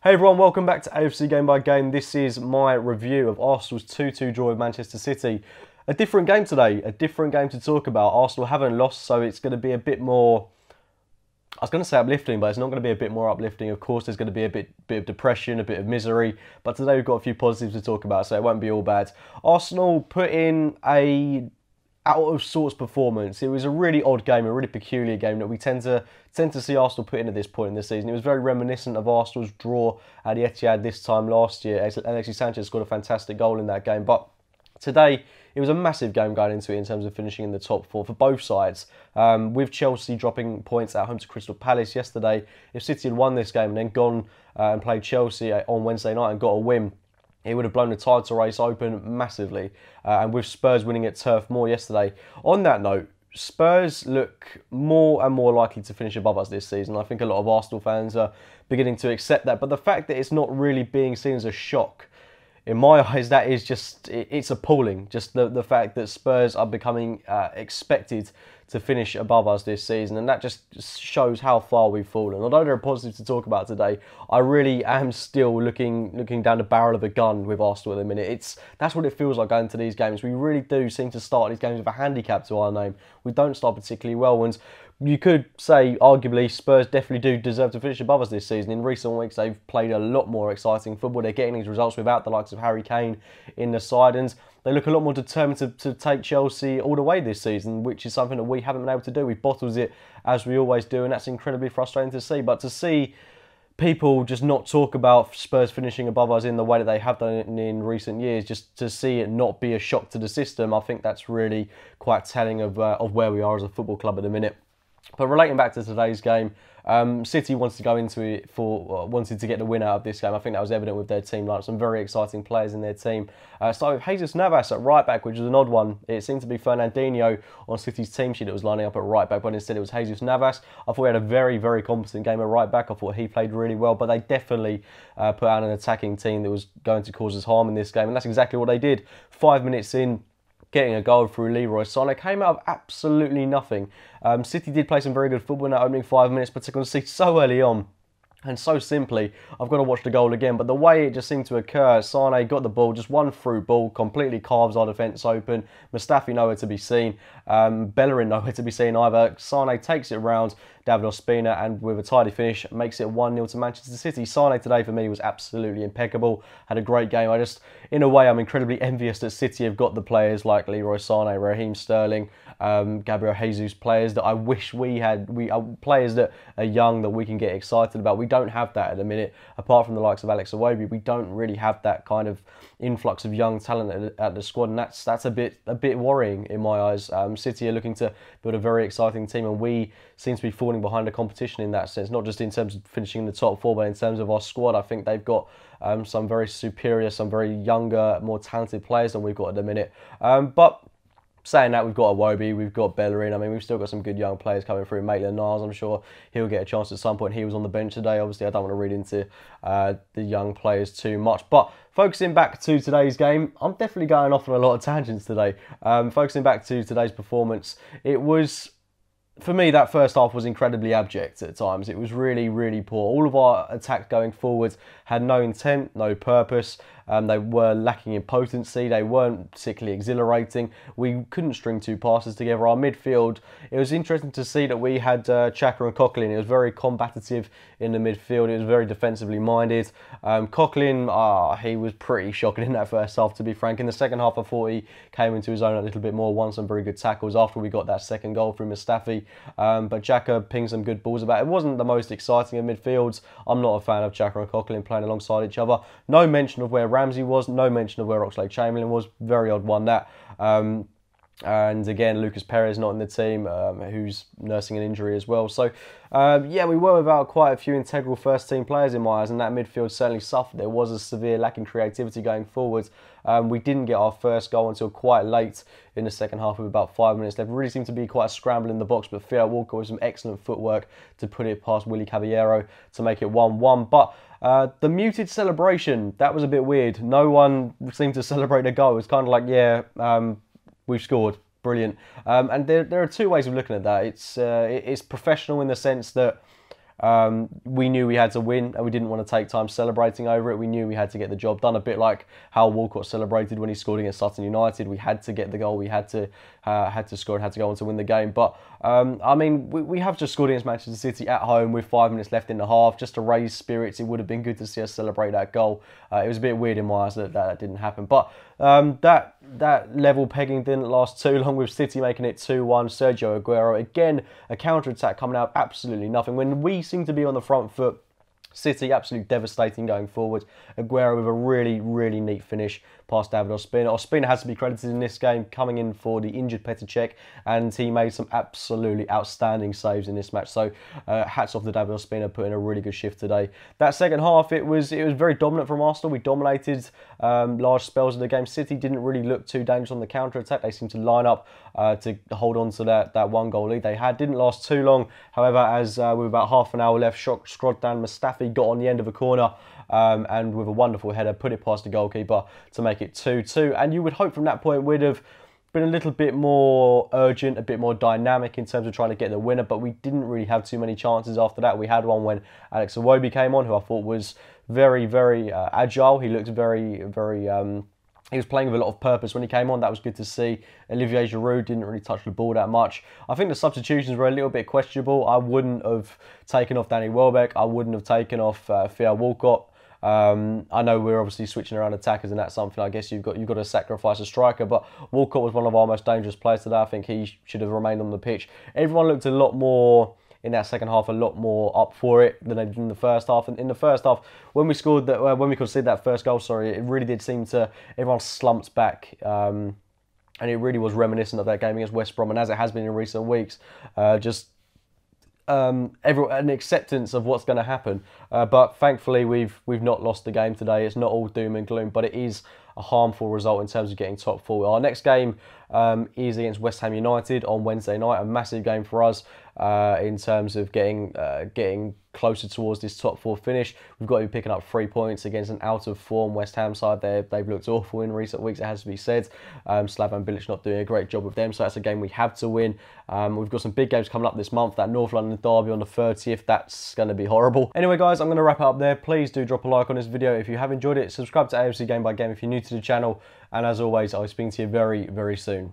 Hey everyone, welcome back to AFC Game by Game. This is my review of Arsenal's 2-2 draw with Manchester City. A different game today, a different game to talk about. Arsenal haven't lost, so it's going to be a bit more, I was going to say uplifting, but it's not going to be a bit more uplifting. Of course, there's going to be a bit of depression, a bit of misery, but today we've got a few positives to talk about, so it won't be all bad. Arsenal put in a out of sorts performance. It was a really odd game, a really peculiar game that we tend to see Arsenal put in at this point in the season. It was very reminiscent of Arsenal's draw at the Etihad this time last year. Alexis Sanchez scored a fantastic goal in that game, but today it was a massive game going into it in terms of finishing in the top four for both sides. With Chelsea dropping points at home to Crystal Palace yesterday, if City had won this game and then gone and played Chelsea on Wednesday night and got a win, it would have blown the title race open massively. And with Spurs winning at Turf Moor yesterday. On that note, Spurs look more and more likely to finish above us this season. I think a lot of Arsenal fans are beginning to accept that. But the fact that it's not really being seen as a shock, in my eyes, that is just, it's appalling. Just the fact that Spurs are becoming expected to finish above us this season, and that just shows how far we've fallen. Although there are positives to talk about today, I really am still looking down the barrel of a gun with Arsenal at the minute. That's what it feels like going to these games. We really do seem to start these games with a handicap to our name. We don't start particularly well, and you could say, arguably, Spurs definitely do deserve to finish above us this season. In recent weeks, they've played a lot more exciting football. They're getting these results without the likes of Harry Kane in the side, and they look a lot more determined to take Chelsea all the way this season, which is something that we haven't been able to do. We've bottled it, as we always do, and that's incredibly frustrating to see. But to see people just not talk about Spurs finishing above us in the way that they have done in recent years, just to see it not be a shock to the system, I think that's really quite telling of where we are as a football club at the minute. But relating back to today's game, City wanted to go into it wanted to get the win out of this game. I think that was evident with their team lineup. Some very exciting players in their team. Started with Jesus Navas at right back, which was an odd one. It seemed to be Fernandinho on City's team sheet that was lining up at right back, but instead it was Jesus Navas. I thought he had a very, very competent game at right back. I thought he played really well, but they definitely put out an attacking team that was going to cause us harm in this game, and that's exactly what they did. 5 minutes in, getting a goal through Leroy Sané came out of absolutely nothing. City did play some very good football in that opening 5 minutes, but to concede so early on and so simply, I've got to watch the goal again. But the way it just seemed to occur, Sané got the ball, just one through ball, completely carves our defence open. Mustafi nowhere to be seen. Bellerin nowhere to be seen either. Sané takes it round David Ospina and with a tidy finish makes it 1-0 to Manchester City. Sané today for me was absolutely impeccable. Had a great game. In a way, I'm incredibly envious that City have got the players like Leroy Sané, Raheem Sterling, Gabriel Jesus, players that I wish we had. Players that are young that we can get excited about. We don't have that at the minute. Apart from the likes of Alex Iwobi, we don't really have that kind of influx of young talent at the squad, and that's a bit worrying in my eyes. City are looking to build a very exciting team, and we seem to be falling behind the competition in that sense. Not just in terms of finishing in the top four, but in terms of our squad. I think they've got some very superior, some very younger, more talented players than we've got at the minute. But saying that, we've got Iwobi, we've got Bellerin. I mean, we've still got some good young players coming through. Maitland-Niles, I'm sure he'll get a chance at some point. He was on the bench today. Obviously, I don't want to read into the young players too much. But focusing back to today's game, I'm definitely going off on a lot of tangents today. Focusing back to today's performance, it was, for me, that first half was incredibly abject at times. It was really, really poor. All of our attacks going forwards had no intent, no purpose. They were lacking in potency. They weren't particularly exhilarating. We couldn't string two passes together. Our midfield, it was interesting to see that we had Xhaka and Coquelin. It was very combative in the midfield. It was very defensively minded. Coquelin, he was pretty shocking in that first half, to be frank. In the second half, I thought he came into his own a little bit more, won some very good tackles after we got that second goal through Mustafi. But Xhaka pinged some good balls about. It wasn't the most exciting of midfields. I'm not a fan of Xhaka and Coquelin playing alongside each other. No mention of where Ramsey was, no mention of where Oxlade-Chamberlain was. Very odd one, that. And again, Lucas Perez not in the team, who's nursing an injury as well. So, yeah, we were without quite a few integral first-team players in my eyes, and that midfield certainly suffered. There was a severe lack in creativity going forward. We didn't get our first goal until quite late in the second half, with about 5 minutes left. It really seemed to be quite a scramble in the box, but Theo Walker with some excellent footwork to put it past Willy Caballero to make it 1-1. But the muted celebration, that was a bit weird. No one seemed to celebrate a goal. It was kind of like, yeah, we've scored. Brilliant. And there are two ways of looking at that. It's professional in the sense that We knew we had to win, and we didn't want to take time celebrating over it. We knew we had to get the job done, a bit like how Walcott celebrated when he scored against Sutton United. We had to get the goal, we had to score and had to go on to win the game. But I mean, we have just scored against Manchester City at home with 5 minutes left in the half, just to raise spirits. It would have been good to see us celebrate that goal. It was a bit weird in my eyes that didn't happen. But that level pegging didn't last too long, with City making it 2-1. Sergio Aguero, again, a counter-attack coming out, absolutely nothing. When we seem to be on the front foot, City absolutely devastating going forward. Aguero with a really, really neat finish past David Ospina. Ospina has to be credited in this game, coming in for the injured Petr Cech, and he made some absolutely outstanding saves in this match. So hats off to David Ospina, putting a really good shift today. That second half, it was very dominant from Arsenal. We dominated large spells of the game. City didn't really look too dangerous on the counter-attack. They seemed to line up to hold on to that one-goal lead they had. Didn't last too long, however, as with about half an hour left, Shkodran Mustafi got on the end of a corner and with a wonderful header put it past the goalkeeper to make it 2-2. And you would hope from that point we'd have been a little bit more urgent, a bit more dynamic in terms of trying to get the winner, but we didn't really have too many chances after that. We had one when Alex Iwobi came on, who I thought was very, very agile. He looked very, very... he was playing with a lot of purpose when he came on. That was good to see. Olivier Giroud didn't really touch the ball that much. I think the substitutions were a little bit questionable. I wouldn't have taken off Danny Welbeck. I wouldn't have taken off Theo Walcott. I know we're obviously switching around attackers, and that's something I guess you've got to sacrifice a striker. But Walcott was one of our most dangerous players today. I think he should have remained on the pitch. Everyone looked a lot more in that second half, a lot more up for it than they did in the first half. And in the first half, when we scored that, when we conceded that first goal, it really did seem to everyone slumped back. And it really was reminiscent of that game against West Brom, and as it has been in recent weeks, an acceptance of what's going to happen. But thankfully, we've not lost the game today. It's not all doom and gloom, but it is a harmful result in terms of getting top four. Our next game is against West Ham United on Wednesday night. A massive game for us in terms of getting closer towards this top four finish. We've got to be picking up 3 points against an out of form West Ham side. They've looked awful in recent weeks, it has to be said. Slaven Bilic not doing a great job with them, so that's a game we have to win. We've got some big games coming up this month. That North London derby on the 30th, that's going to be horrible. Anyway guys, I'm going to wrap it up there. Please do drop a like on this video if you have enjoyed it. Subscribe to AFC Game by Game if you're new to the channel, and as always, I'll be speaking to you very, very soon.